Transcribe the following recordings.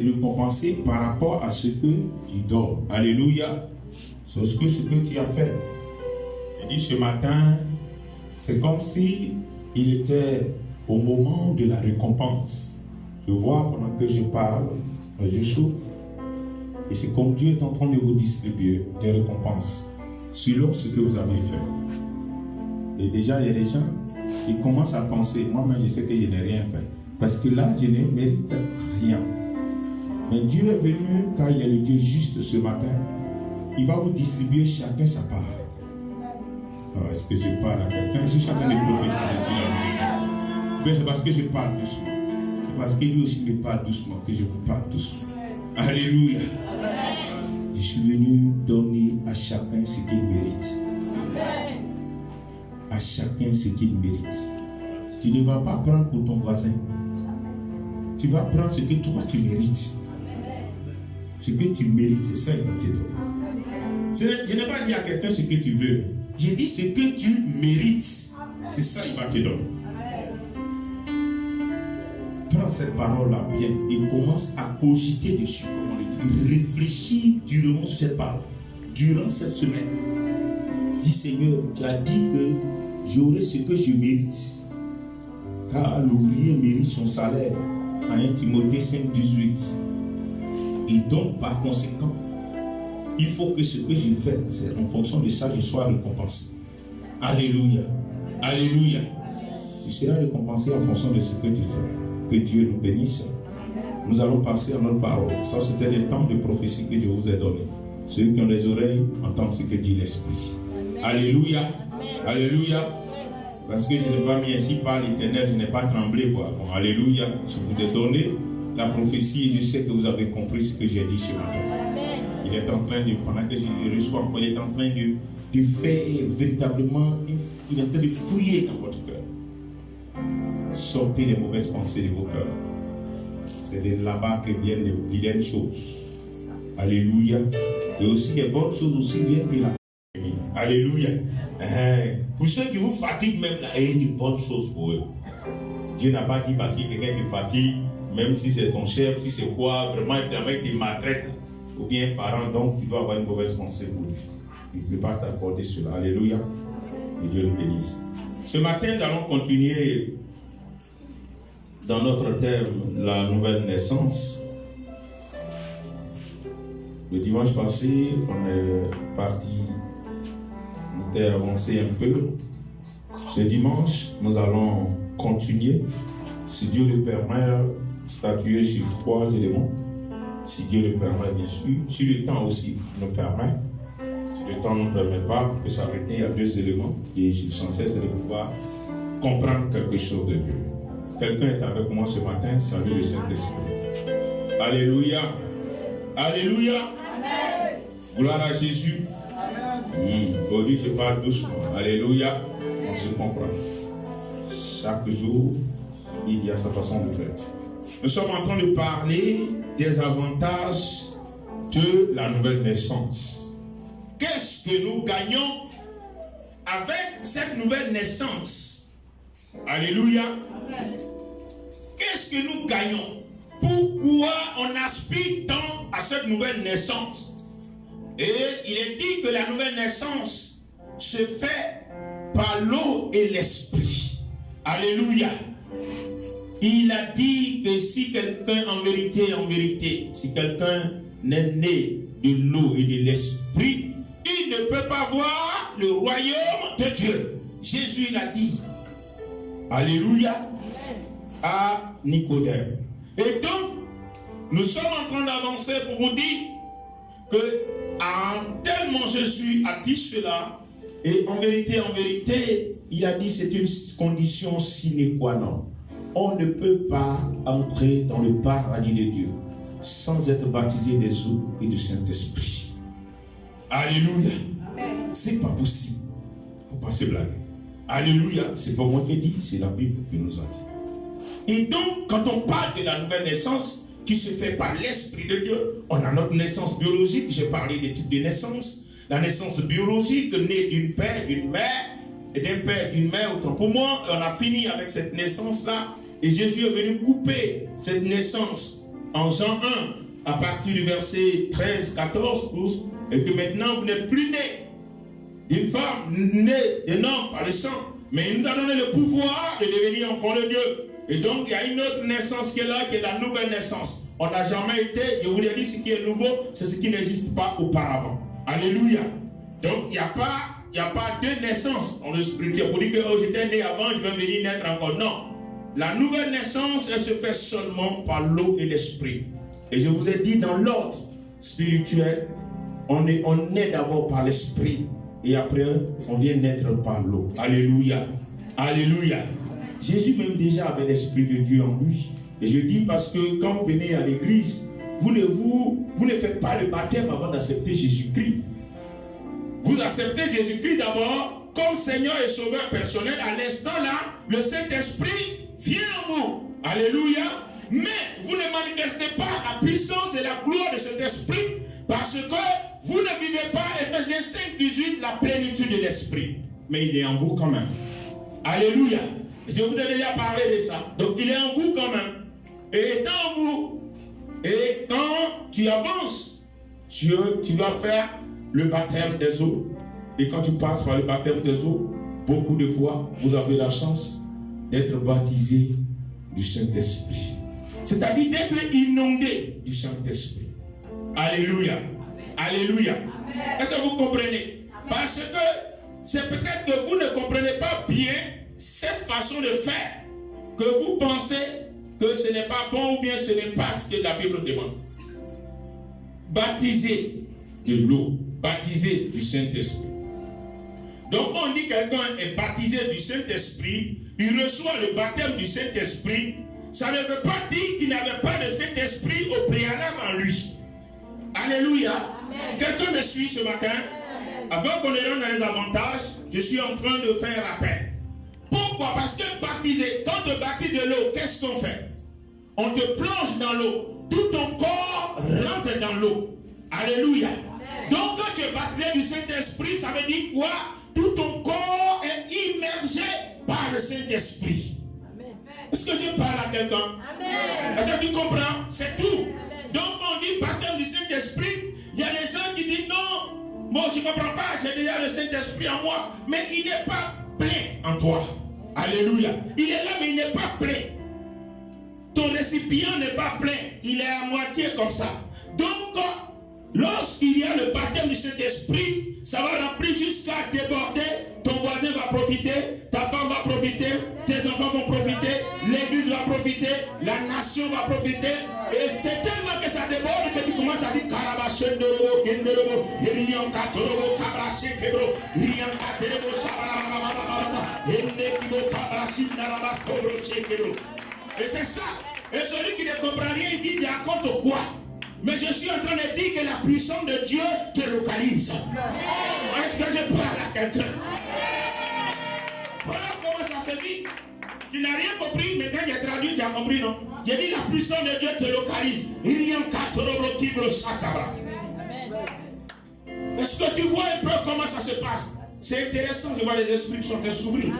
récompenser par rapport à ce que tu donnes. Alléluia. C'est ce que tu as fait. Il dit ce matin, c'est comme si il était au moment de la récompense. Je vois pendant que je parle, je souffle. Et c'est comme Dieu est en train de vous distribuer des récompenses selon ce que vous avez fait. Et déjà, il y a des gens qui commencent à penser, moi-même je sais que je n'ai rien fait. Parce que là, je ne mérite rien. Mais Dieu est venu, car il est le Dieu juste ce matin. Il va vous distribuer chacun sa part. Oh, est-ce que je parle à quelqu'un? Je suis en train de prophétiser. Mais c'est parce que je parle doucement. C'est parce que lui aussi me parle doucement que je vous parle doucement. Alléluia. Je suis venu donner à chacun ce qu'il mérite. À chacun ce qu'il mérite. Tu ne vas pas prendre pour ton voisin. Tu vas prendre ce que toi tu mérites. Ce que tu mérites, c'est ça qu'il va te donner. Je n'ai pas dit à quelqu'un ce que tu veux. J'ai dit ce que tu mérites. C'est ça qu'il va te donner. Prends cette parole-là bien et commence à cogiter dessus. Réfléchis durement sur cette parole. Durant cette semaine. Dis Seigneur, tu as dit que j'aurai ce que je mérite. Car l'ouvrier mérite son salaire. 1 Timothée 5, 18. Et donc, par conséquent, il faut que ce que je fais, c'est en fonction de ça, je sois récompensé. Alléluia. Alléluia. Tu seras récompensé en fonction de ce que tu fais. Que Dieu nous bénisse. Nous allons passer à notre parole. Ça, c'était le temps de prophétie que je vous ai donné. Ceux qui ont les oreilles entendent ce que dit l'Esprit. Alléluia. Alléluia. Parce que je n'ai pas mis ainsi par l'Éternel, je n'ai pas tremblé. Quoi. Bon, alléluia. Je vous ai donné la prophétie et je sais que vous avez compris ce que j'ai dit ce matin. Il est en train de, pendant que je reçois, il est en train de faire véritablement, il est en train de fouiller dans votre cœur. Sortez les mauvaises pensées de vos cœurs. C'est de là-bas que viennent les vilaines choses. Alléluia. Et aussi les bonnes choses aussi viennent de là. Alléluia. Pour ceux qui vous fatiguent même là, il y a une bonne chose pour eux. Dieu n'a pas dit parce qu'il y a quelqu'un qui fatigue, même si c'est ton chef, si c'est quoi, vraiment il te maltraite, ou bien un parent, donc tu dois avoir une mauvaise pensée pour lui. Il ne peut pas t'accorder cela. Alléluia. Et Dieu nous bénisse. Ce matin, nous allons continuer dans notre thème, la nouvelle naissance. Le dimanche passé, on est parti, on était avancé un peu. Ce dimanche, nous allons continuer, si Dieu le permet, statuer sur 3 éléments. Si Dieu le permet, bien sûr. Si le temps aussi nous permet. Si le temps ne nous permet pas, on peut s'arrêter à 2 éléments. Et je suis censé de pouvoir comprendre quelque chose de Dieu. Quelqu'un est avec moi ce matin, salut le Saint-Esprit. Alléluia. Alléluia. Amen. Gloire à Jésus. Aujourd'hui, je parle doucement. Alléluia. On se comprend. Chaque jour, il y a sa façon de faire. Nous sommes en train de parler des avantages de la nouvelle naissance. Qu'est-ce que nous gagnons avec cette nouvelle naissance? Alléluia. Qu'est-ce que nous gagnons? Pourquoi on aspire tant à cette nouvelle naissance? Et il est dit que la nouvelle naissance se fait par l'eau et l'esprit. Alléluia. Il a dit que si quelqu'un, en vérité, si quelqu'un n'est né de l'eau et de l'esprit, il ne peut pas voir le royaume de Dieu. Jésus l'a dit. Alléluia. À Nicodème. Et donc, nous sommes en train d'avancer pour vous dire que tellement Jésus a dit cela, et en vérité, il a dit c'est une condition sine qua non. On ne peut pas entrer dans le paradis de Dieu sans être baptisé des eaux et du Saint-Esprit. Alléluia. C'est pas possible. Il ne faut pas se blaguer. Alléluia. C'est pas moi qui dis, c'est la Bible qui nous a dit. Et donc, quand on parle de la nouvelle naissance qui se fait par l'Esprit de Dieu, on a notre naissance biologique. J'ai parlé des types de naissance. La naissance biologique, née d'une père, d'une mère, et d'un père, d'une mère. Autant pour moi, on a fini avec cette naissance-là. Et Jésus est venu couper cette naissance en Jean 1, à partir du verset 13, 14, 12, et que maintenant vous n'êtes plus nés d'une femme, née d'un homme par le sang, mais il nous a donné le pouvoir de devenir enfants de Dieu. Et donc il y a une autre naissance qui est là, qui est la nouvelle naissance. On n'a jamais été, je vous l'ai dit, ce qui est nouveau, c'est ce qui n'existe pas auparavant. Alléluia. Donc il n'y a pas deux naissances en esprit. Pour dire que oh, j'étais né avant, je vais venir naître encore. Non. La nouvelle naissance, elle se fait seulement par l'eau et l'esprit. Et je vous ai dit, dans l'ordre spirituel, on est d'abord par l'esprit. Et après, on vient naître par l'eau. Alléluia. Alléluia. Jésus même déjà avait l'Esprit de Dieu en lui. Et je dis parce que quand vous venez à l'église, vous ne faites pas le baptême avant d'accepter Jésus-Christ. Vous acceptez Jésus-Christ d'abord comme Seigneur et Sauveur personnel. À l'instant là, le Saint-Esprit vient en vous. Alléluia. Mais vous ne manifestez pas la puissance et la gloire de cet esprit parce que vous ne vivez pas, Ephésiens 5, 18, la plénitude de l'esprit. Mais il est en vous quand même. Alléluia. Je vous ai déjà parlé de ça. Donc il est en vous quand même. Et étant en vous, et quand tu avances, tu vas faire le baptême des eaux. Et quand tu passes par le baptême des eaux, beaucoup de fois, vous avez la chance d'être baptisé du Saint-Esprit. C'est-à-dire d'être inondé du Saint-Esprit. Alléluia. Alléluia. Est-ce que vous comprenez? Parce que c'est peut-être que vous ne comprenez pas bien cette façon de faire, que vous pensez que ce n'est pas bon ou bien ce n'est pas ce que la Bible demande. Baptisé de l'eau, baptisé du Saint-Esprit. Donc on dit que quelqu'un est baptisé du Saint-Esprit, il reçoit le baptême du Saint-Esprit, ça ne veut pas dire qu'il n'avait pas de Saint-Esprit au préalable en lui. Alléluia. Quelqu'un me suit ce matin? Avant qu'on ne rentre dans les avantages, je suis en train de faire un rappel. Pourquoi? Parce que baptiser, quand on te baptise de l'eau, qu'est-ce qu'on fait? On te plonge dans l'eau. Tout ton corps rentre dans l'eau. Alléluia. Donc quand tu es baptisé du Saint-Esprit, ça veut dire quoi? Tout ton corps est immergé par le Saint-Esprit. Est-ce que je parle à quelqu'un? Est-ce que tu comprends? C'est tout. Donc on dit baptême du Saint-Esprit. Il y a des gens qui disent non, moi je ne comprends pas, j'ai déjà le Saint-Esprit en moi, mais il n'est pas plein en toi. Alléluia. Il est là mais il n'est pas plein. Ton récipient n'est pas plein, il est à moitié comme ça. Donc lorsqu'il y a le baptême du Saint-Esprit, ça va remplir jusqu'à déborder. Ton voisin va profiter, ta femme va profiter, tes enfants vont profiter, l'église va profiter, la nation va profiter. Et c'est tellement que ça déborde que tu commences à dire Karabashendorobo, Gendorobo, Rian Katorobo, Kabraché, Kebro, Rian Katerebo, Shabarababa, Enekibo, Kabrashi, Naraba, Kobroché, Kebro. Et c'est ça. Et celui qui ne comprend rien, il dit il raconte quoi? Mais je suis en train de dire que la puissance de Dieu te localise. Est-ce que je parle à quelqu'un? Voilà comment ça se dit. Tu n'as rien compris, mais quand j'ai traduit, tu as compris, non? J'ai dit la puissance de Dieu te localise. Est-ce que tu vois un peu comment ça se passe? C'est intéressant de voir les esprits qui sont en train de s'ouvrir.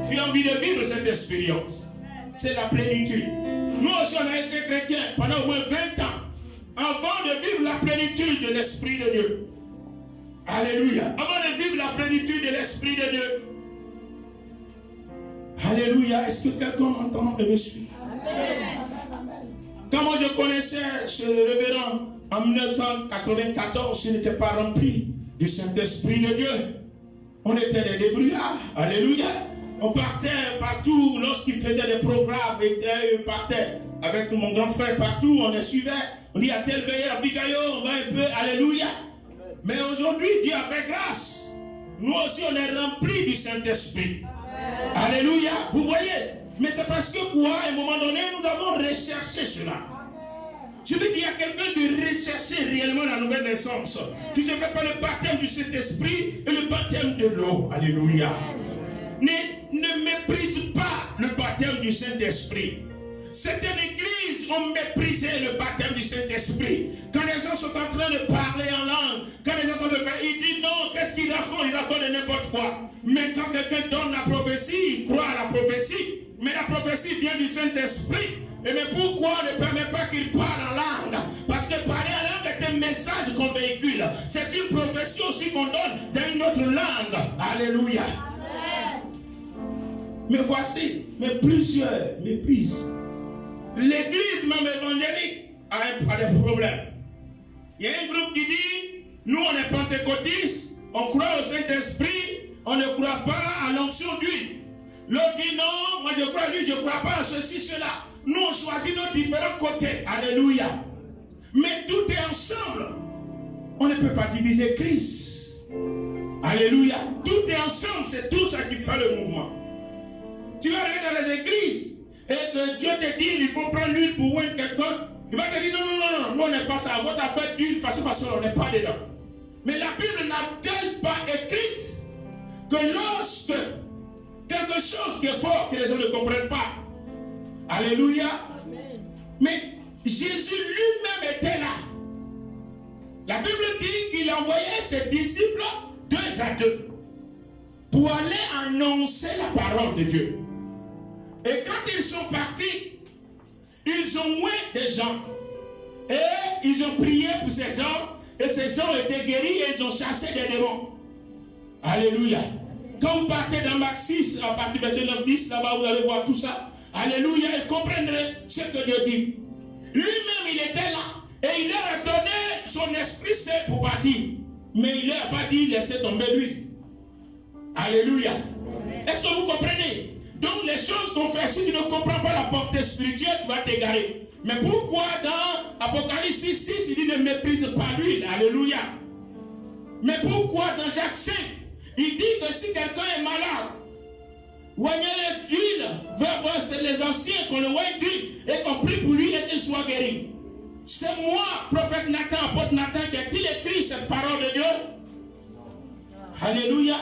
Tu as envie de vivre cette expérience. C'est la plénitude. Nous aussi, on a été chrétiens pendant au moins 20 ans. Avant de vivre la plénitude de l'Esprit de Dieu. Alléluia. Avant de vivre la plénitude de l'Esprit de Dieu. Alléluia. Est-ce que quelqu'un m'entend et me suit? Quand moi je connaissais ce révérend en 1994, je n'étais pas rempli du Saint-Esprit de Dieu. On était des débrouillards. Alléluia. On partait partout lorsqu'il faisait des programmes. Il partait avec mon grand frère partout. On les suivait. On dit à tel veillé à Vigayo, on va un peu, alléluia. Mais aujourd'hui, Dieu a fait grâce. Nous aussi, on est remplis du Saint-Esprit. Alléluia. Vous voyez? Mais c'est parce que quoi, à un moment donné, nous avons recherché cela. Je veux dire, il y a quelqu'un de rechercher réellement la nouvelle naissance. Tu ne fais pas le baptême du Saint-Esprit et le baptême de l'eau. Alléluia. Ne méprise pas le baptême du Saint-Esprit. C'est une église ont méprisé le baptême du Saint-Esprit. Quand les gens sont en train de parler en langue, quand les gens sont en train de faire, ils disent non, qu'est-ce qu'il raconte? Il raconte de n'importe quoi. Mais quand quelqu'un donne la prophétie, il croit à la prophétie. Mais la prophétie vient du Saint-Esprit. Et mais pourquoi on ne permet pas qu'il parle en langue? Parce que parler en langue est un message qu'on véhicule. C'est une prophétie aussi qu'on donne dans une autre langue. Alléluia. Mais voici, mais plusieurs méprisent. L'église même évangélique a des problèmes. Il y a un groupe qui dit, nous on est pentecôtistes, on croit au Saint-Esprit, on ne croit pas à l'onction d'huile. L'autre dit non, moi je crois à lui, je ne crois pas à ceci, cela. Nous on choisit nos différents côtés. Alléluia. Mais tout est ensemble. On ne peut pas diviser Christ. Alléluia. Tout est ensemble, c'est tout ça qui fait le mouvement. Tu vas arriver dans les églises et que Dieu te dit il faut prendre l'huile pour oindre quelqu'un. Il va te dire non, nous on n'est pas ça. Votre affaire d'huile, façon, on n'est pas dedans. Mais la Bible n'a-t-elle pas écrite que lorsque quelque chose qui est fort, que les gens ne comprennent pas. Alléluia. Amen. Mais Jésus lui-même était là. La Bible dit qu'il envoyait ses disciples 2 à 2 pour aller annoncer la parole de Dieu. Et quand ils sont partis, ils ont oint des gens. Et ils ont prié pour ces gens. Et ces gens ont été guéris et ils ont chassé des démons. Alléluia. Quand vous partez dans Marc 6, à partir du verset 9-10, là-bas vous allez voir tout ça. Alléluia, et comprendrez ce que Dieu dit. Lui-même, il était là. Et il leur a donné son esprit saint pour partir. Mais il ne leur a pas dit, laissez tomber lui. Alléluia. Est-ce que vous comprenez? Donc les choses qu'on fait, si tu ne comprends pas la portée spirituelle, tu vas t'égarer. Mais pourquoi dans Apocalypse 6, il dit ne méprise pas lui? Alléluia. Mais pourquoi dans Jacques 5, il dit que si quelqu'un est malade, oignez l'huile, va voir les anciens qu'on le oigne d'huile et qu'on prie pour lui et qu'il soit guéri. C'est moi, prophète Nathan, apôtre Nathan, qui a-t-il écrit cette parole de Dieu? Alléluia.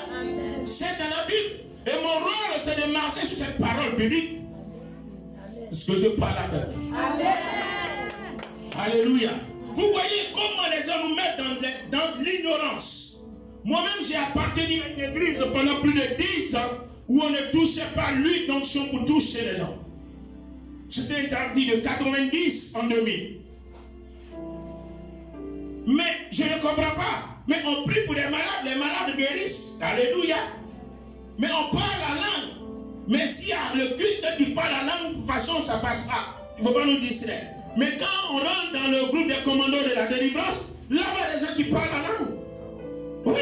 C'est dans la Bible. Et mon rôle, c'est de marcher sur cette parole biblique. Parce que je parle à Dieu. Alléluia. Vous voyez comment les gens nous mettent dans l'ignorance. Moi-même, j'ai appartenu à une église pendant plus de 10 ans où on ne touchait pas l'huile d'onction pour toucher les gens. C'était interdit de 90 en 2000. Mais je ne comprends pas. Mais on prie pour les malades guérissent. Alléluia. Mais on parle la langue. Mais s'il y a le culte qui parle la langue, de toute façon, ça ne passe pas. Il ne faut pas nous distraire. Mais quand on rentre dans le groupe des commandos de la délivrance, là-bas, les gens qui parlent la langue. Oui.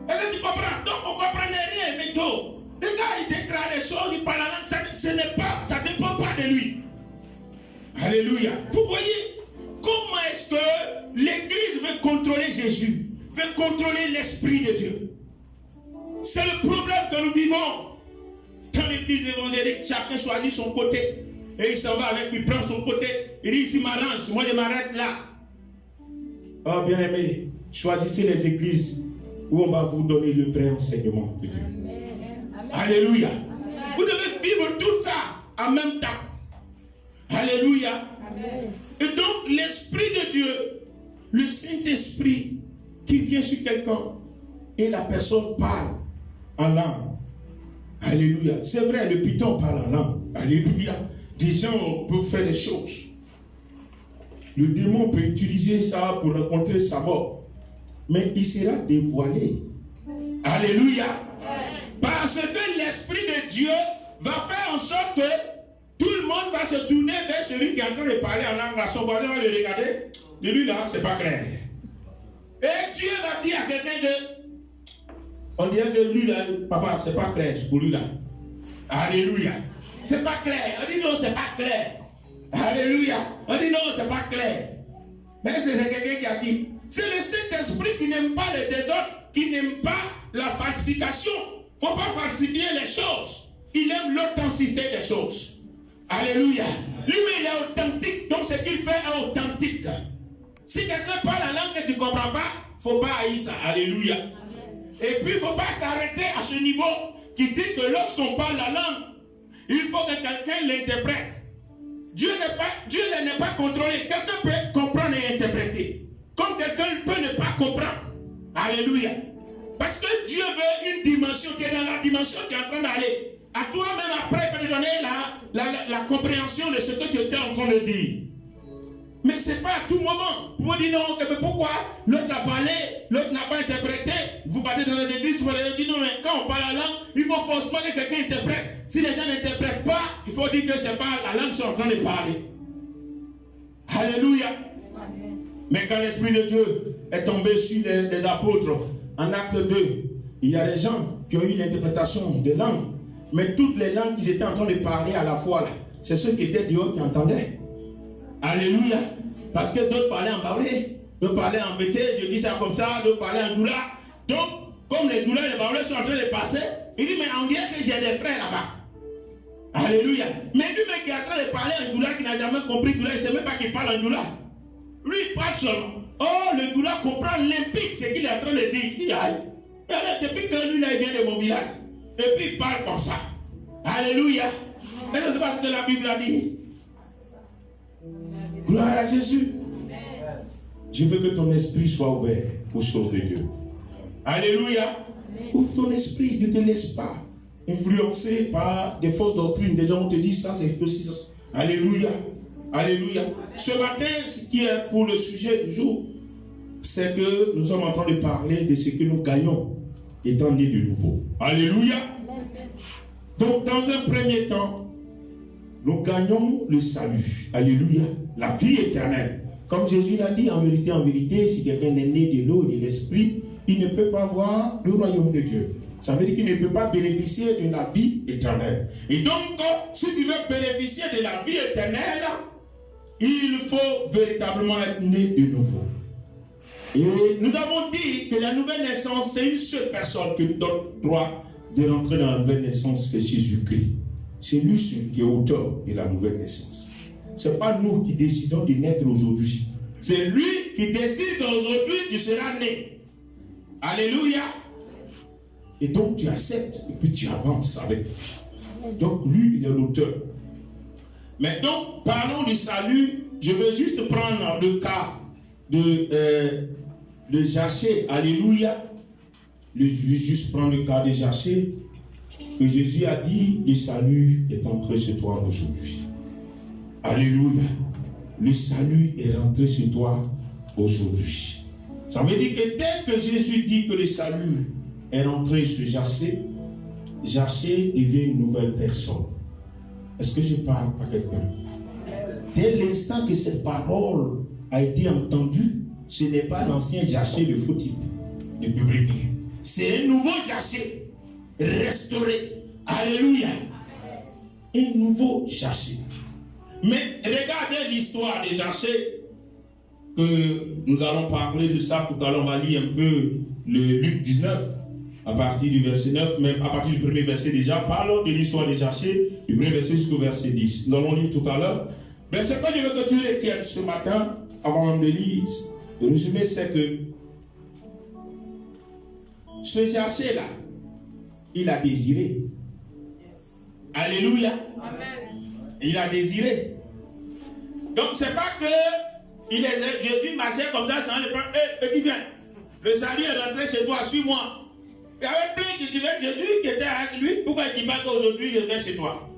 Est-ce que tu comprends? Donc, on ne comprenait rien, mais tout. Le gars, il déclare des choses, il parle la langue, ça ne dépend pas de lui. Alléluia. Vous voyez comment est-ce que l'Église veut contrôler Jésus, veut contrôler l'Esprit de Dieu. C'est le problème que nous vivons. Dans l'Église évangélique, chacun choisit son côté. Et il s'en va avec, il prend son côté. Il dit, ici m'arrange, moi je m'arrête là. Oh bien aimé, choisissez les églises où on va vous donner le vrai enseignement de Dieu. Amen. Alléluia. Amen. Vous devez vivre tout ça en même temps. Alléluia. Amen. Et donc l'Esprit de Dieu, le Saint-Esprit qui vient sur quelqu'un et la personne parle en langue. Alléluia. C'est vrai, le python parle en langue. Alléluia. Des gens peuvent faire des choses. Le démon peut utiliser ça pour raconter sa mort. Mais il sera dévoilé. Alléluia. Parce que l'Esprit de Dieu va faire en sorte que tout le monde va se tourner vers celui qui est en train de parler en langue. Son voisin va le regarder. De lui là, c'est pas clair. Et Dieu va dire à quelqu'un que on dirait que lui là, papa, c'est pas clair pour lui là. Alléluia. C'est pas clair. On dit non, c'est pas clair. Alléluia. On dit non, c'est pas clair. Mais c'est quelqu'un qui a dit. C'est le Saint-Esprit qui n'aime pas le désordre, qui n'aime pas la falsification. Il ne faut pas falsifier les choses. Il aime l'authenticité des choses. Alléluia. Lui, il est authentique, donc ce qu'il fait est authentique. Si quelqu'un parle la langue que tu ne comprends pas, il ne faut pas haïr ça. Alléluia. Et puis, il ne faut pas t'arrêter à ce niveau qui dit que lorsqu'on parle la langue, il faut que quelqu'un l'interprète. Dieu n'est pas contrôlé. Quelqu'un peut comprendre et interpréter. Comme quelqu'un peut ne pas comprendre. Alléluia. Parce que Dieu veut une dimension qui est dans la dimension qui est en train d'aller. À toi-même après, il peut te donner la compréhension de ce que tu étais en train de dire. Mais ce n'est pas à tout moment. Pour dire non, mais pourquoi l'autre a parlé, l'autre n'a pas interprété. Vous partez dans les églises, vous allez dire non, mais quand on parle la langue, il faut forcément que quelqu'un interprète. Si les gens n'interprètent pas, il faut dire que ce n'est pas la langue qu'ils sont en train de parler. Alléluia. Mais quand l'Esprit de Dieu est tombé sur les apôtres, en acte 2, il y a des gens qui ont eu l'interprétation des langues. Mais toutes les langues qu'ils étaient en train de parler à la fois, là, c'est ceux qui étaient dehors qui entendaient. Alléluia. Parce que d'autres parlaient en baoulé, d'autres parlaient en bété, je dis ça comme ça, d'autres parlaient en doula. Donc, comme les doulas et les baoulés sont en train de passer, il dit, mais on dirait que j'ai des frères là-bas. Alléluia. Mais lui, mec qui est en train de parler en doula, qui n'a jamais compris doula, il ne sait même pas qu'il parle en doula. Lui, il parle seulement. Oh, le doula comprend limpide ce qu'il est en train de dire. Il dit, aïe. Et alors, depuis que lui, là, il vient de mon village. Et puis, il parle comme ça. Alléluia. Et ça, c'est pas ce que la Bible a dit. Gloire à Jésus. Je veux que ton esprit soit ouvert aux choses de Dieu. Alléluia. Ouvre ton esprit. Ne te laisse pas influencer par des fausses doctrines. Des gens vont te dire ça, c'est que ça. Alléluia. Alléluia. Ce matin, ce qui est pour le sujet du jour, c'est que nous sommes en train de parler de ce que nous gagnons étant nés de nouveau. Alléluia. Donc, dans un premier temps, nous gagnons le salut. Alléluia. La vie éternelle. Comme Jésus l'a dit, en vérité, si quelqu'un est né de l'eau et de l'esprit, il ne peut pas voir le royaume de Dieu. Ça veut dire qu'il ne peut pas bénéficier de la vie éternelle. Et donc, si tu veux bénéficier de la vie éternelle, il faut véritablement être né de nouveau. Et nous avons dit que la nouvelle naissance, c'est une seule personne qui nous donne droit de rentrer dans la nouvelle naissance, c'est Jésus-Christ. C'est lui qui est auteur de la nouvelle naissance. Ce n'est pas nous qui décidons de naître aujourd'hui. C'est lui qui décide qu'aujourd'hui tu seras né. Alléluia. Et donc tu acceptes et puis tu avances avec. Donc lui, il est l'auteur. Mais donc, parlons du salut. Je vais juste prendre le cas de Jachée. Alléluia. Je vais juste prendre le cas de Jachée. Que Jésus a dit, le salut est entré chez toi aujourd'hui. Alléluia. Le salut est rentré chez toi aujourd'hui. Ça veut dire que dès que Jésus dit que le salut est rentré chez Jachée, Jachée devient une nouvelle personne. Est-ce que je parle à quelqu'un? Dès l'instant que cette parole a été entendue, ce n'est pas l'ancien Jachée de faux type, de public. C'est un nouveau Jachée, restauré. Alléluia. Un nouveau Jachée. Mais regardez l'histoire de Jachée, que nous allons parler de ça tout à l'heure. On va lire un peu le Luc 19, à partir du verset 9, même à partir du premier verset déjà. Parlons de l'histoire de Jachée, du premier verset jusqu'au verset 10. Nous allons lire tout à l'heure. Mais ce que je veux que tu retiennes ce matin, avant de lire, le résumé, c'est que ce Jachée-là, il a désiré. Alléluia. Amen. Il a désiré. Donc, c'est pas que Jésus marchait comme ça, sans le prendre. Petit viens. Le salut est rentré chez toi, suis-moi. Il y avait plein de Jésus qui était avec lui. Pourquoi il ne dit pas qu'aujourd'hui je viens chez toi?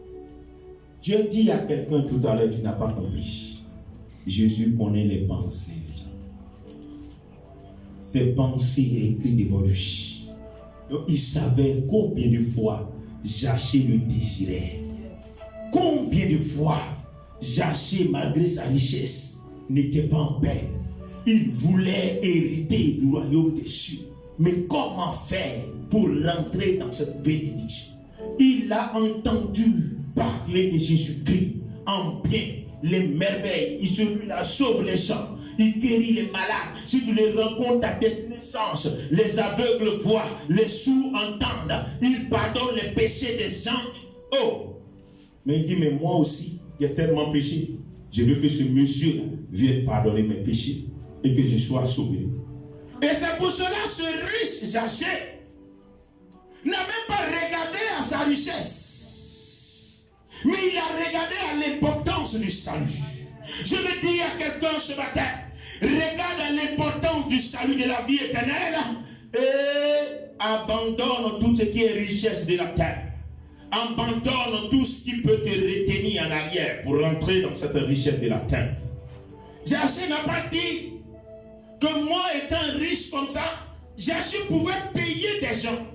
Dieu dit à quelqu'un tout à l'heure qui n'a pas compris. Jésus connaît les pensées des gens. Ses pensées écrites devant lui. Donc, il savait combien de fois Jachée le désirait. Combien de fois Jachée, malgré sa richesse, n'était pas en paix. Il voulait hériter du royaume des cieux. Mais comment faire pour rentrer dans cette bénédiction? Il a entendu parler de Jésus-Christ en bien, les merveilles. Celui-là sauve les gens. Il guérit les malades. Si tu les rencontres, ta destinée change. Les aveugles voient, les sourds entendent. Il pardonne les péchés des gens. Oh! Mais il dit, mais moi aussi, il y a tellement péché. Je veux que ce monsieur-là vienne pardonner mes péchés et que je sois sauvé. Et c'est pour cela ce riche Jachée n'a même pas regardé à sa richesse. Mais il a regardé à l'importance du salut. Je veux dire à quelqu'un ce matin, regarde à l'importance du salut de la vie éternelle et abandonne tout ce qui est richesse de la terre. Abandonne tout ce qui peut te retenir en arrière pour rentrer dans cette richesse de la terre. Jaché n'a pas dit que moi étant riche comme ça, Jaché pouvait payer des gens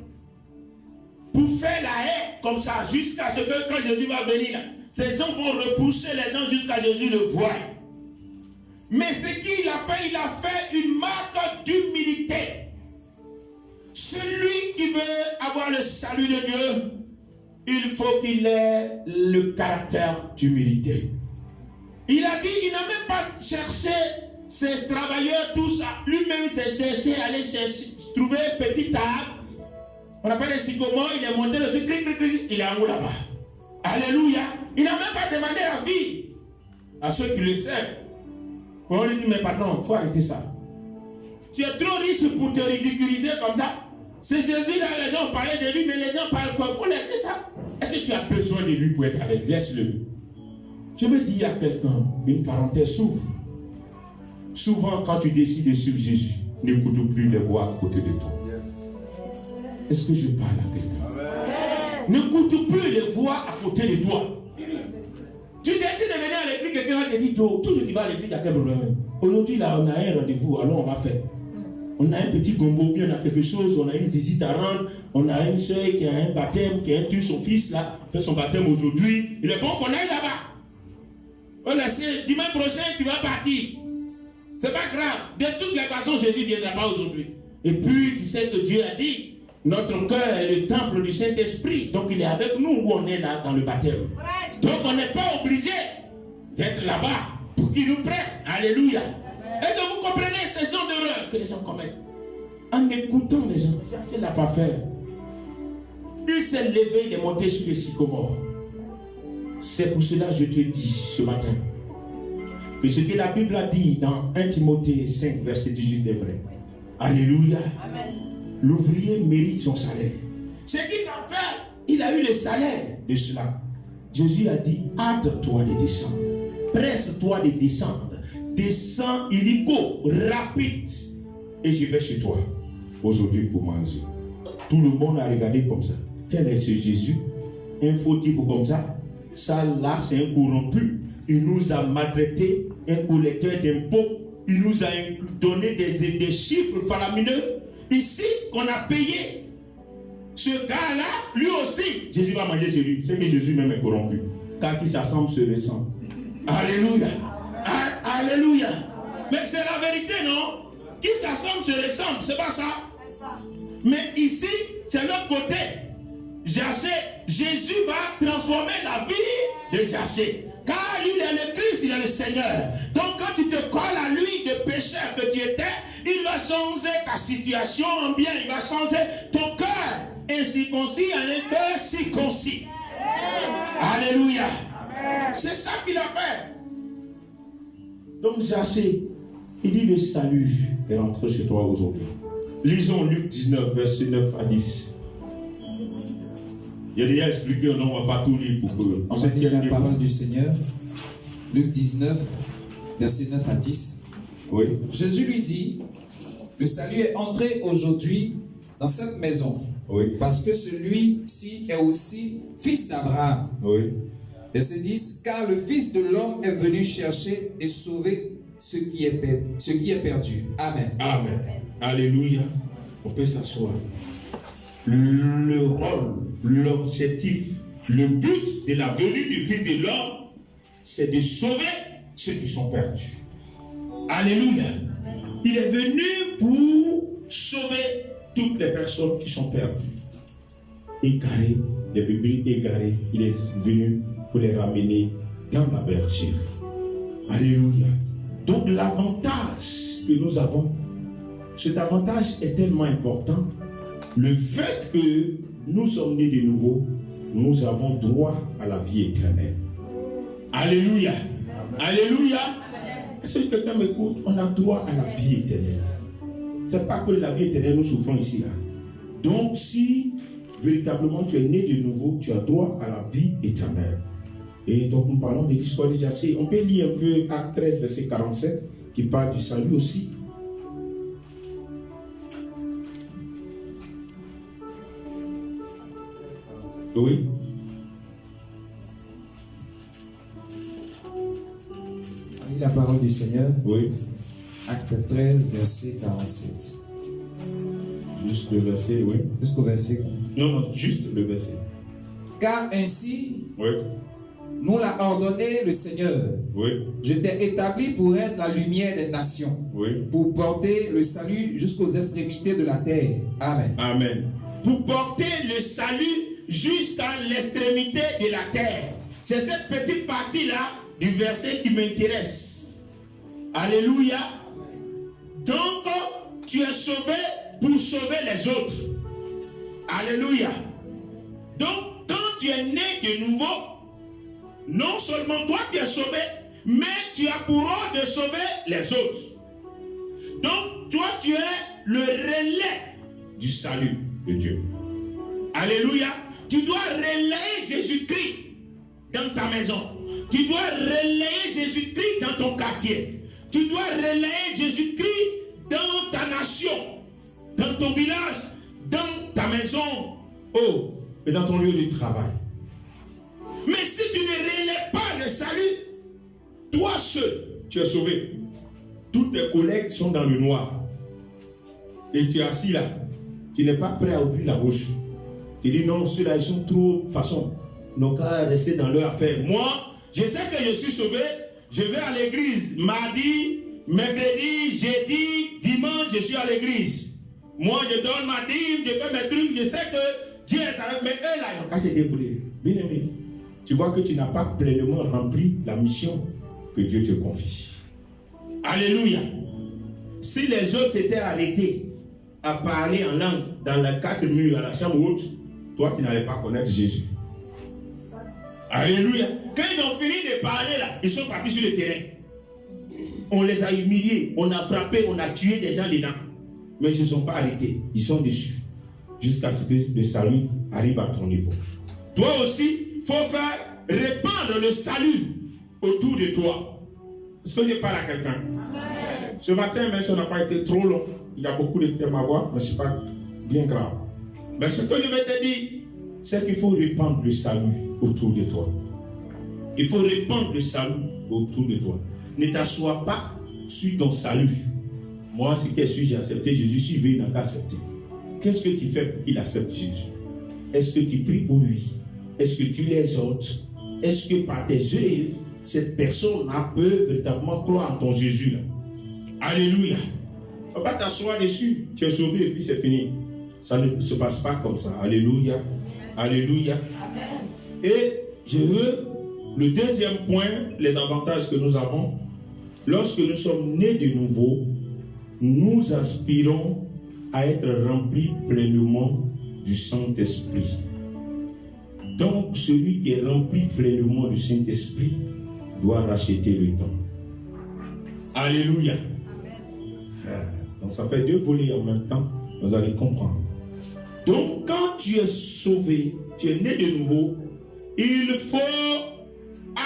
pour faire la haie comme ça jusqu'à ce que quand Jésus va venir, ces gens vont repousser les gens jusqu'à Jésus le voie. Mais ce qu'il a fait une marque d'humilité. Celui qui veut avoir le salut de Dieu, il faut qu'il ait le caractère d'humilité. Il a dit, il n'a même pas cherché ses travailleurs, tout ça. Lui-même s'est cherché, aller chercher, trouver une petite table. On appelle les sycomores, il est monté le truc, il est en haut là-bas. Alléluia. Il n'a même pas demandé la vie à ceux qui le savent. On lui dit, mais pardon, il faut arrêter ça. Tu es trop riche pour te ridiculiser comme ça. C'est Jésus là, les gens parlaient de lui, mais les gens parlent quoi? Il faut laisser ça. Est-ce que tu as besoin de lui pour être avec? Laisse-le. Je veux dire à quelqu'un, une parenthèse s'ouvre. Souvent, quand tu décides de suivre Jésus, n'écoute plus les voix à côté de toi. Est-ce que je parle à quelqu'un? N'écoute plus les voix à côté de toi. Tu décides de venir à l'église, quelqu'un va te dire, toujours tu vas à l'église, il y a quel problème? Aujourd'hui, là, on a un rendez-vous, alors on va faire. On a un petit gombo, bien on a quelque chose, on a une visite à rendre, on a une soeur qui a un baptême, qui a tué son fils là, fait son baptême aujourd'hui. Il est bon qu'on aille là-bas. On laisse, dimanche prochain, tu vas partir. C'est pas grave. De toutes les façons, Jésus ne viendra pas aujourd'hui. Et puis, tu sais que Dieu a dit, notre cœur est le temple du Saint-Esprit. Donc, il est avec nous où on est là dans le baptême. Donc, on n'est pas obligé d'être là-bas pour qu'il nous prenne. Alléluia. Et que vous comprenez ces genres d'erreurs que les gens commettent. En écoutant les gens, ça ne l'a pas fait. Il s'est levé, il est monté sur le sycomore. C'est pour cela que je te dis ce matin que ce que la Bible a dit dans 1 Timothée 5, verset 18 est vrai. Alléluia. L'ouvrier mérite son salaire. Ce qu'il a fait, il a eu le salaire de cela. Jésus a dit, hâte-toi de descendre. Presse-toi de descendre. Descends illico, rapide. Et je vais chez toi aujourd'hui pour manger. Tout le monde a regardé comme ça. Quel est ce Jésus? Un faux type comme ça? Ça là, c'est un corrompu. Il nous a maltraité, un collecteur d'impôts. Il nous a donné des chiffres faramineux. Ici, qu'on a payé. Ce gars-là, lui aussi, Jésus va manger chez lui. C'est que Jésus même est corrompu. Car qui s'assemble se ressemble. Alléluia. Alléluia. Mais c'est la vérité, non? Qui s'assemble se ressemble, c'est pas ça? Mais ici, c'est l'autre côté. Jaché, Jésus va transformer la vie de Jaché. Car il est le Christ, il est le Seigneur. Donc quand tu te colles à lui de pécheur que tu étais, il va changer ta situation en bien. Il va changer ton cœur incirconcis en un cœur circoncis. Alléluia. C'est ça qu'il a fait. Donc Jaché, il dit le salut est rentré chez toi aujourd'hui. Lisons Luc 19, verset 9 à 10. Il a déjà expliqué, on ne va pas tout lire pour que... On va lire la parole du Seigneur. Luc 19, verset 9 à 10. Oui. Jésus lui dit, le salut est entré aujourd'hui dans cette maison. Oui. Parce que celui-ci est aussi fils d'Abraham. Oui. Verset 10. Car le Fils de l'homme est venu chercher et sauver ce qui est perdu. Amen. Amen. Alléluia. On peut s'asseoir. Le rôle, l'objectif, le but de la venue du Fils de l'homme, c'est de sauver ceux qui sont perdus. Alléluia. Il est venu pour sauver toutes les personnes qui sont perdues. Égarés, les bébés égarés, il est venu pour les ramener dans la bergerie. Alléluia. Donc l'avantage que nous avons, cet avantage est tellement important. Le fait que nous sommes nés de nouveau, nous avons droit à la vie éternelle. Alléluia. Alléluia. Est-ce que quelqu'un m'écoute? On a droit à la vie éternelle. Ce n'est pas que la vie éternelle nous souffrons ici là. Donc si véritablement tu es né de nouveau, tu as droit à la vie éternelle. Et donc nous parlons de l'histoire de Jassé. On peut lire un peu Acte 13, verset 47, qui parle du salut aussi. Oui. On lit la parole du Seigneur. Oui. Acte 13, verset 47. Juste le verset, oui. Jusqu'au verset. Non, juste le verset. Car ainsi, Oui. nous l'a ordonné le Seigneur. Oui. Je t'ai établi pour être la lumière des nations, Oui. pour porter le salut jusqu'aux extrémités de la terre. Amen. Amen. Pour porter le salut jusqu'à l'extrémité de la terre. C'est cette petite partie-là du verset qui m'intéresse. Alléluia. Donc, tu es sauvé pour sauver les autres. Alléluia. Donc, quand tu es né de nouveau, non seulement toi tu es sauvé, mais tu as pour rôle de sauver les autres. Donc, toi tu es le relais du salut de Dieu. Alléluia. Tu dois relayer Jésus-Christ dans ta maison. Tu dois relayer Jésus-Christ dans ton quartier. Tu dois relayer Jésus-Christ dans ta nation, dans ton village, dans ta maison, et dans ton lieu de travail. Mais si tu ne relèves pas le salut, toi seul, tu es sauvé. Tous tes collègues sont dans le noir. Et tu es assis là. Tu n'es pas prêt à ouvrir la bouche. Tu dis non, ceux-là, ils sont trop façon. Donc, à rester dans leur affaire. Moi, je sais que je suis sauvé. Je vais à l'église mardi, mercredi, jeudi, dimanche, je suis à l'église. Moi, je donne ma dîme, je fais mes trucs. Je sais que Dieu est avec moi. Mais eux là, ils n'ont pas se débrouiller. Bien aimé, tu vois que tu n'as pas pleinement rempli la mission que Dieu te confie. Alléluia. Si les autres étaient arrêtés à parler en langue dans les 4 murs, à la chambre haute, toi, tu n'allais pas connaître Jésus. Alléluia. Quand ils ont fini de parler là, ils sont partis sur le terrain. On les a humiliés, on a frappé, on a tué des gens dedans. Mais ils ne se sont pas arrêtés. Ils sont dessus. Jusqu'à ce que le salut arrive à ton niveau. Toi aussi, il faut faire répandre le salut autour de toi. Est-ce que je parle à quelqu'un? Ce matin, même si on n'a pas été trop long, il y a beaucoup de thèmes à voir, mais ce n'est pas bien grave. Mais ce que je vais te dire, c'est qu'il faut répandre le salut autour de toi. Il faut répandre le salut autour de toi. Ne t'assois pas sur ton salut. Moi, si qu'est-ce que j'ai accepté Jésus, je suis venu dans l'accepter. Qu'est-ce que tu fais pour qu'il accepte Jésus? Est-ce que tu pries pour lui? Est-ce que tu l'exhortes? Est-ce que par tes œuvres, cette personne-là peut véritablement croire en ton Jésus là? Alléluia. On va pas t'asseoir dessus. Tu es sauvé et puis c'est fini. Ça ne se passe pas comme ça. Alléluia. Alléluia. Amen. Et je veux le deuxième point, les avantages que nous avons. Lorsque nous sommes nés de nouveau, nous aspirons à être remplis pleinement du Saint-Esprit. Donc, celui qui est rempli pleinement du Saint-Esprit doit racheter le temps. Alléluia. Amen. Donc, ça fait 2 volets en même temps. Vous allez comprendre. Donc, quand tu es sauvé, tu es né de nouveau, il faut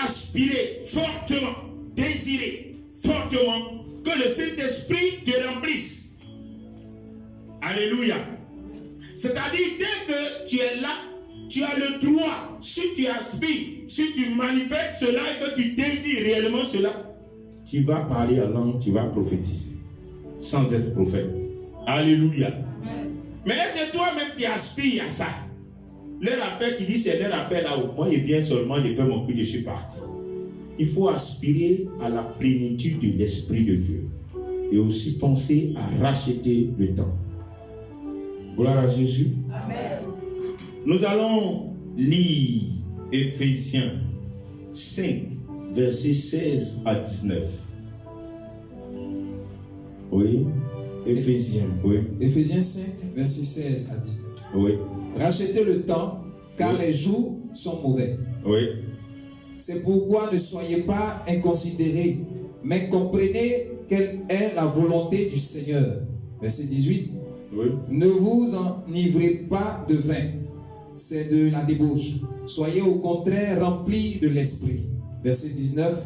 aspirer fortement, désirer fortement que le Saint-Esprit te remplisse. Alléluia. C'est-à-dire, dès que tu es là, tu as le droit, si tu aspires, si tu manifestes cela et que tu désires réellement cela, tu vas parler en langue, tu vas prophétiser, sans être prophète. Alléluia. Mais est-ce que toi-même tu aspires à ça? Leur affaire qui dit c'est leur affaire là-haut. Moi, je viens seulement de faire mon prix, je suis parti. Il faut aspirer à la plénitude de l'Esprit de Dieu. Et aussi penser à racheter le temps. Gloire à Jésus. Amen. Nous allons lire Éphésiens 5, versets 16 à 19. Oui. Éphésiens, oui. Éphésiens 5, versets 16 à 19. Oui. Rachetez le temps, car oui, les jours sont mauvais. Oui. C'est pourquoi ne soyez pas inconsidérés, mais comprenez quelle est la volonté du Seigneur. Verset 18. Oui. Ne vous enivrez pas de vin, c'est de la débauche. Soyez au contraire remplis de l'esprit. Verset 19.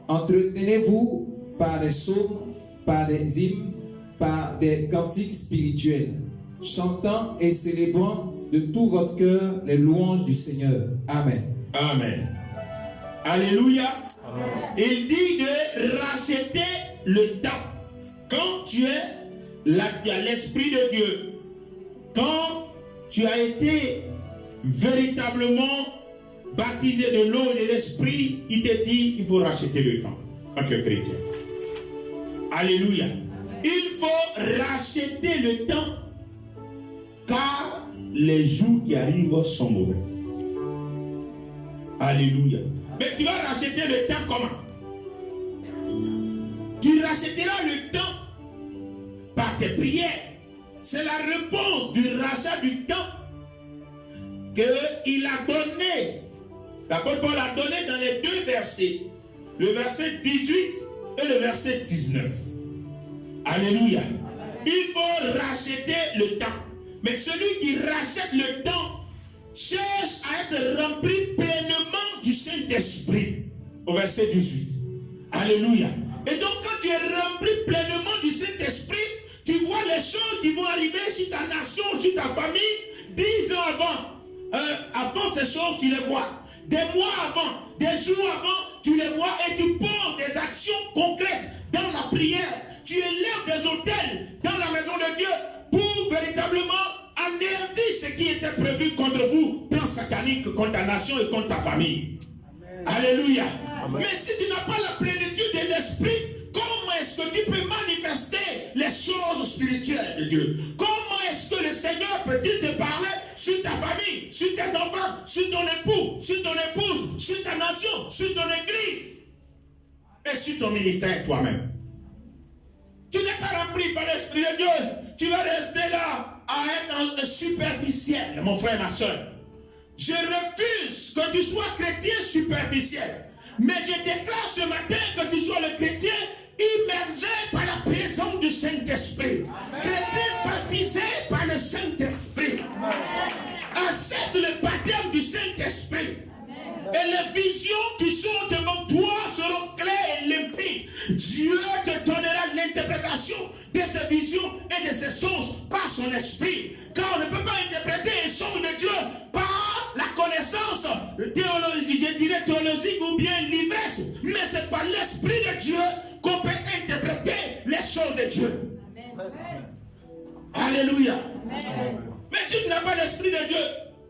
Entretenez-vous par des psaumes, par des hymnes, par des cantiques spirituels, chantant et célébrant de tout votre cœur les louanges du Seigneur. Amen. Amen. Alléluia. Amen. Il dit de racheter le temps. Quand tu as l'Esprit de Dieu, quand tu as été véritablement baptisé de l'eau et de l'Esprit, il te dit il faut racheter le temps quand tu es chrétien. Alléluia. Il faut racheter le temps car les jours qui arrivent sont mauvais. Alléluia. Mais tu vas racheter le temps comment? Tu rachèteras le temps par tes prières. C'est la réponse du rachat du temps qu'il a donné. L'apôtre Paul a donné dans les deux versets. Le verset 18 et le verset 19. Alléluia. Il faut racheter le temps. Mais celui qui rachète le temps cherche à être rempli pleinement du Saint-Esprit. Au verset 18. Alléluia. Et donc quand tu es rempli pleinement du Saint-Esprit, tu vois les choses qui vont arriver sur ta nation, sur ta famille, 10 ans avant. Avant ces choses, tu les vois. Des mois avant, des jours avant, tu les vois et tu poses des actions concrètes dans la prière. Tu élèves des autels dans la maison de Dieu pour véritablement anéantir ce qui était prévu contre vous, plan satanique contre ta nation et contre ta famille. Amen. Alléluia. Amen. Mais si tu n'as pas la plénitude de l'esprit, comment est-ce que tu peux manifester les choses spirituelles de Dieu? Comment est-ce que le Seigneur peut-il te parler sur ta famille, sur tes enfants, sur ton époux, sur ton épouse, sur ta nation, sur ton église et sur ton ministère toi-même? Tu n'es pas rempli par l'Esprit de Dieu. Tu vas rester là à être superficiel, mon frère, ma soeur. Je refuse que tu sois chrétien superficiel. Mais je déclare ce matin que tu sois le chrétien immergé par la présence du Saint-Esprit. Chrétien baptisé par le Saint-Esprit. Accepte le baptême du Saint-Esprit. Et les visions qui sont devant toi seront claires et limpides. Dieu te donnera l'interprétation de ces visions et de ces songes par son esprit. Car on ne peut pas interpréter les songes de Dieu par la connaissance théologique, je dirais théologique ou bien l'ivresse. Mais c'est par l'esprit de Dieu qu'on peut interpréter les choses de Dieu. Amen. Alléluia. Amen. Mais si tu n'as pas l'esprit de Dieu,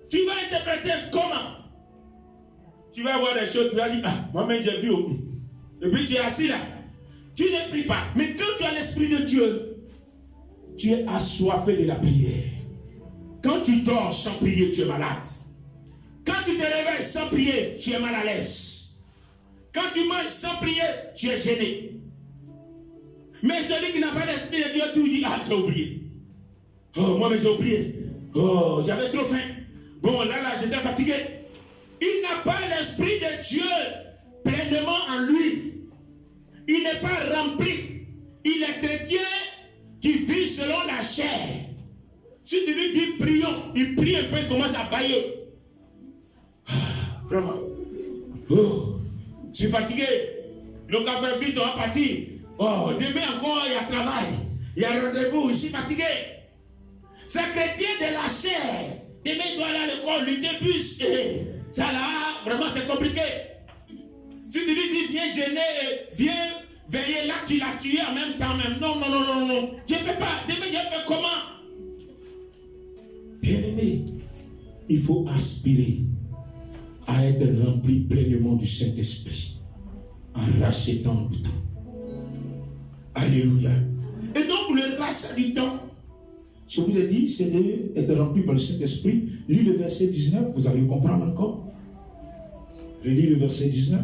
tu vas interpréter comment? Tu vas voir des choses, tu vas dire, ah, moi-même j'ai vu. Et puis tu es assis là. Tu ne pries pas. Mais quand tu as l'Esprit de Dieu, tu es assoiffé de la prière. Quand tu dors sans prier, tu es malade. Quand tu te réveilles sans prier, tu es mal à l'aise. Quand tu manges sans prier, tu es gêné. Mais celui qui n'a pas l'Esprit de Dieu, tu dis, ah, j'ai oublié. Oh, moi, mais j'ai oublié. Oh, j'avais trop faim. Bon, là, j'étais fatigué. Il n'a pas l'Esprit de Dieu pleinement en lui. Il n'est pas rempli. Il est chrétien qui vit selon la chair. Si tu lui dis prions, il prie un peu, il commence à bailler. Ah, vraiment. Oh, je suis fatigué. Le café vite, on va partir. Oh, demain encore, il y a travail. Il y a rendez-vous, je suis fatigué. C'est chrétien de la chair. Demain, il doit aller à l'école, lui débute. Ça là, vraiment, c'est compliqué. Si tu lui dis, viens gêner, viens veiller là, tu l'as tué en même temps même. Non, non, non, non, non. Je ne peux pas. Demain, je fais comment? Bien-aimé, il faut aspirer à être rempli pleinement du Saint-Esprit en rachetant le temps. Alléluia. Et donc, le rachat du temps, je vous ai dit, c'est d'être rempli par le Saint-Esprit. Lis le verset 19, vous allez comprendre encore. Je lis le verset 19.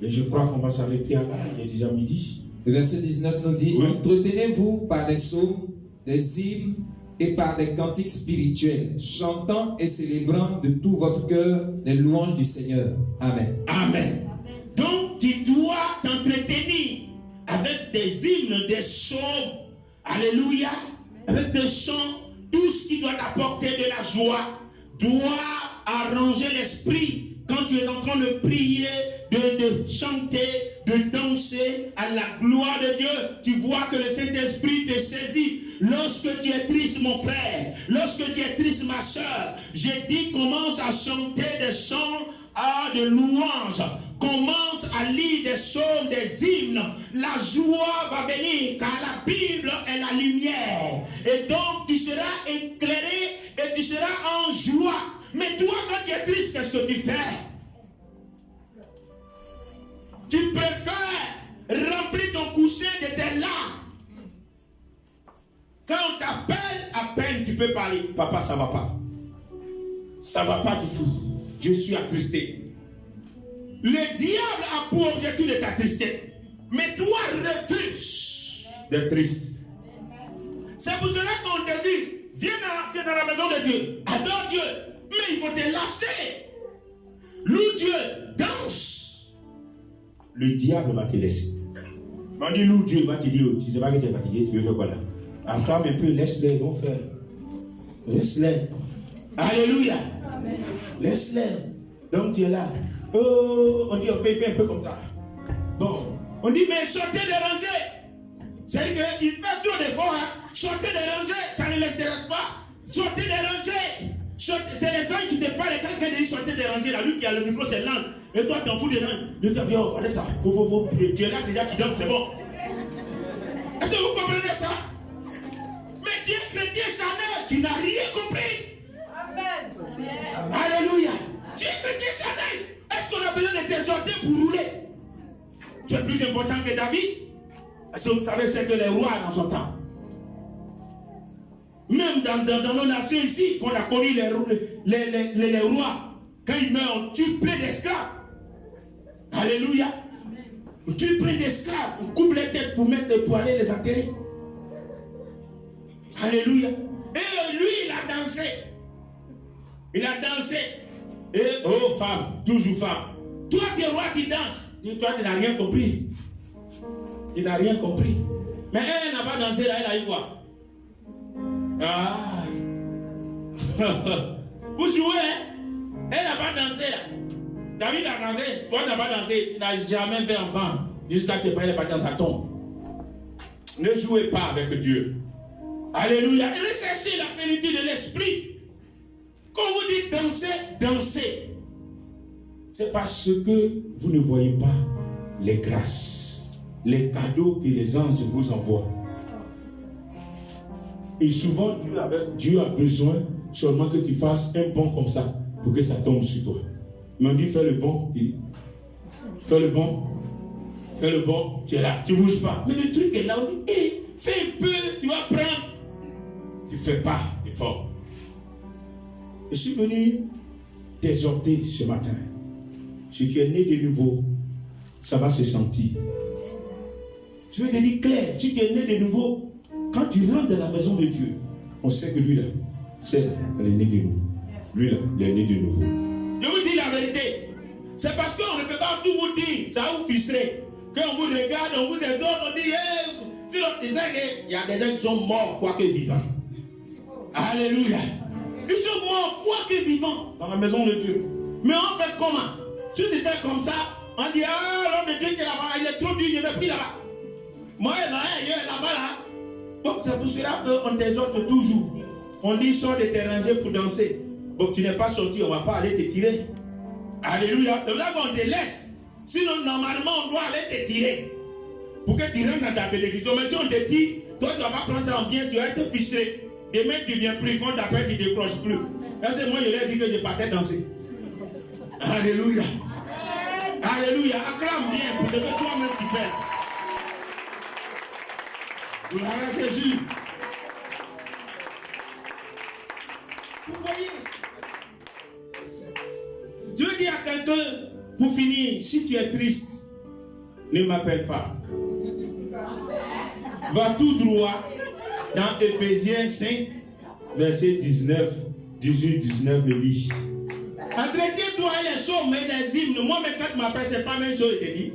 Et je crois qu'on va s'arrêter à là, il est déjà midi. Le verset 19 nous dit, oui. Entretenez-vous par des psaumes, des hymnes et par des cantiques spirituels, chantant et célébrant de tout votre cœur les louanges du Seigneur. Amen. Amen. Donc tu dois t'entretenir avec des hymnes, des chants. Alléluia. Avec des chants tout ce qui doit t'apporter de la joie doit arranger l'esprit. Quand tu es en train de prier, de chanter, de danser à la gloire de Dieu, tu vois que le Saint-Esprit te saisit. Lorsque tu es triste, mon frère, lorsque tu es triste, ma soeur, j'ai dit, commence à chanter des chants de louange. Commence à lire des psaumes, des hymnes. La joie va venir, car la Bible est la lumière. Et donc, tu seras éclairé et tu seras en joie. Mais toi, quand tu es triste, qu'est-ce que tu fais? Tu préfères remplir ton coussin de tes larmes. Quand on t'appelle, à peine tu peux parler. Papa, ça ne va pas. Ça ne va pas du tout. Je suis attristé. Le diable a pour objectif de t'attrister. Mais toi, refuse d'être triste. C'est pour cela qu'on te dit, viens dans la maison de Dieu, adore Dieu. Mais il faut te lâcher. Loue Dieu, danse. Le diable va te laisser. On dit loue Dieu, il va te dire, tu ne sais pas que tu es fatigué, tu veux faire quoi là? Acclame un peu, laisse-les, ils vont faire. Laisse-les. Alléluia. Laisse-les. Donc tu es là. Oh, on dit, on fait un peu comme ça. Bon, on dit, mais sortez des rangées. C'est-à-dire qu'il fait trop d'efforts. Hein? Sortez des rangées, ça ne l'intéresse pas. Sortez des rangées. C'est les gens qui te parlent. Quand quelqu'un dit sortez des rangées, là, lui qui a le micro, c'est l'ange. Et toi, t'en fous des langues. Lui qui a dit, oh, regardez ça. Faut. Tu es là déjà, tu donnes, c'est bon. Est-ce que vous comprenez ça? Mais tu es chrétien charnel, tu n'as rien compris. Amen. Alléluia. Tu es chrétien charnel. Est-ce qu'on a besoin de t'exhorter pour rouler? Tu es plus important que David? Est-ce que vous savez ce que les rois dans son temps? Même dans nos nations ici, qu'on a connu les rois, quand ils meurent, on tue plein d'esclaves. Alléluia. On tue plein d'esclaves. On coupe les têtes pour aller les enterrer. Alléluia. Et lui, il a dansé. Il a dansé. Et oh, femme, toujours femme. Toi, tu es roi qui danse. Et toi, tu n'as rien compris. Tu n'as rien compris. Mais elle n'a pas dansé là, elle a eu quoi? Ah. Vous jouez, hein? Elle n'a pas dansé là. David a dansé, toi tu n'as pas dansé, tu n'as jamais fait enfant. Jusqu'à ce que tu n'aies pas dansé, ça tombe. Ne jouez pas avec Dieu. Alléluia. Et recherchez la plénitude de l'esprit. Quand vous dites danser, dansez. C'est parce que vous ne voyez pas les grâces, les cadeaux que les anges vous envoient. Et souvent, Dieu a besoin seulement que tu fasses un bond comme ça pour que ça tombe sur toi. Mais on dit fais le bon, fais le bon, tu es là, tu ne bouges pas. Mais le truc est là, on dit, hey, fais un peu, tu vas prendre. Tu ne fais pas d'effort. Je suis venu t'exhorter ce matin. Si tu es né de nouveau, ça va se sentir. Je vais te dire clair, si tu es né de nouveau, quand tu rentres dans la maison de Dieu, on sait que lui là, c'est le né de nous. Lui là, il est né de nouveau. Je vous dis la vérité. C'est parce qu'on ne peut pas tout vous dire, ça va vous frustrer. Quand on vous regarde, on vous exhorte, on dit, hey, si on disait qu'il y a des gens qui sont morts, quoique vivants. Alléluia. Ils sont morts, quoique vivants, dans la maison de Dieu. Mais on fait comment? Si tu fais comme ça, on dit, ah, l'homme de Dieu qui est là-bas, il est trop dur, je ne vais plus là-bas. Moi, il est là-bas, là. Donc c'est pour cela qu'on t'exhorte toujours. On dit sors de tes rangées pour danser. Donc tu n'es pas sorti, on ne va pas aller te tirer. Alléluia. C'est là qu'on te laisse. Sinon normalement on doit aller te tirer. Pour que tu rentres dans ta bénédiction. Mais si on te dit, toi tu ne vas pas prendre ça en bien, tu vas être frustré. Demain tu ne viens plus, quand t'appelles tu ne décroches plus. Là c'est moi je leur ai dit que je partais danser. Alléluia. Alléluia. Acclame bien pour ce que toi-même tu fais. Gloire à Jésus. Vous voyez, je veux dire à quelqu'un, pour finir, si tu es triste, ne m'appelle pas. Va tout droit dans Éphésiens 5, verset 19, 18, 19 et lit. Entretiens-toi les sommes et les hymnes. Moi, mais quand tu m'appelles, ce n'est pas la même chose, je te dis.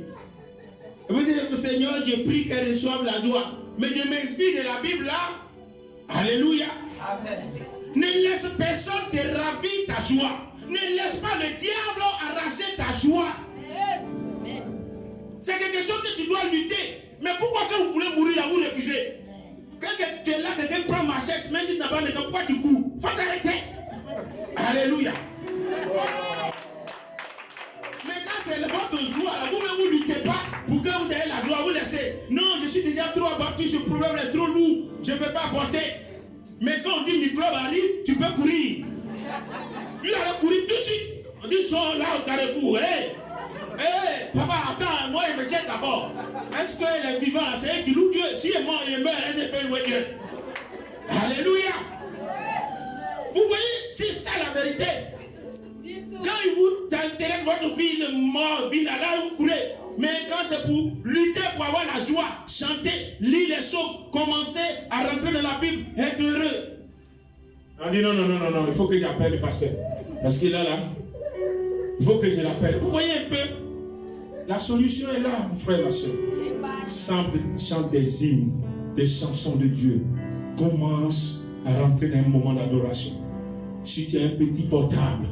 Vous dites que Seigneur, je prie qu'elle reçoive la joie. Mais je m'inspire de la Bible là. Alléluia. Ne laisse personne te ravir ta joie. Ne laisse pas le diable arracher ta joie. C'est quelque chose que tu dois lutter. Mais pourquoi quand vous voulez mourir là, vous refusez? Quand tu es là, quelqu'un prend machette, même si tu n'as pas de temps, pourquoi tu cours? Faut t'arrêter. Alléluia. Mais quand c'est votre joie, vous ne luttez pas pour que vous ayez la joie, vous laissez. Non, je suis déjà trop abattu, ce problème est trop lourd, je ne peux pas porter. Mais quand on dit microbe arrive, tu peux courir. Il allait courir tout de suite. On dit, ils sont là au carrefour. Hé, papa, attends, moi je me tiens d'abord. Est-ce que les vivants, c'est eux qui louent Dieu? Si il est mort, il meurt, est-ce qu'il peut louer Dieu? Alléluia. Vous voyez, c'est ça la vérité. Quand il vous intéresse votre vie, le mort, vie là, vous courez. Mais quand c'est pour lutter, pour avoir la joie, chanter, lire les psaumes, commencer à rentrer dans la Bible, être heureux. On dit non, il faut que j'appelle le pasteur. Parce qu'il est là, il faut que je l'appelle. Vous voyez un peu, la solution est là, mon frère, ma soeur. Chante des hymnes, des chansons de Dieu. Commence à rentrer dans un moment d'adoration. Si tu as un petit portable,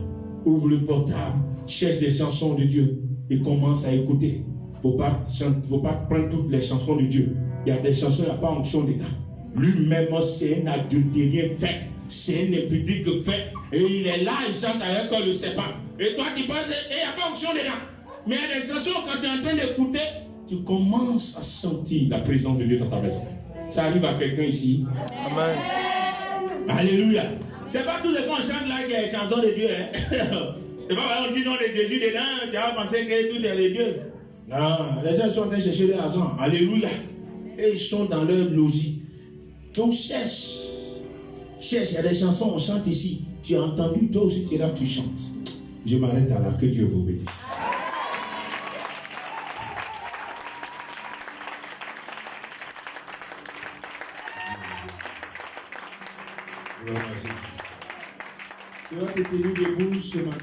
ouvre le portable, cherche des chansons de Dieu et commence à écouter. Il ne faut pas prendre toutes les chansons de Dieu. Il y a des chansons, il n'y a pas onction dedans. Lui-même, c'est un adultérien fait. C'est un impudique fait. Et il est là, il chante avec on ne le sait pas. Et toi, tu parles, et il n'y a pas onction dedans. Mais il y a des chansons, quand tu es en train d'écouter, tu commences à sentir la présence de Dieu dans ta maison. Ça arrive à quelqu'un ici. Amen. Alléluia. C'est pas tous les gens chantent là qu'il y a des chansons de Dieu. Hein? C'est pas parce qu'on dit non de Jésus dedans, tu vas penser que tout est de Dieu. Non, les gens sont en train de chercher leur argent. Alléluia. Et ils sont dans leur logis. Donc cherche. Cherche, il y a des chansons, on chante ici. Tu as entendu, toi aussi tu es là, tu chantes. Je m'arrête à là, que Dieu vous bénisse. Tu vas te tenir debout ce matin.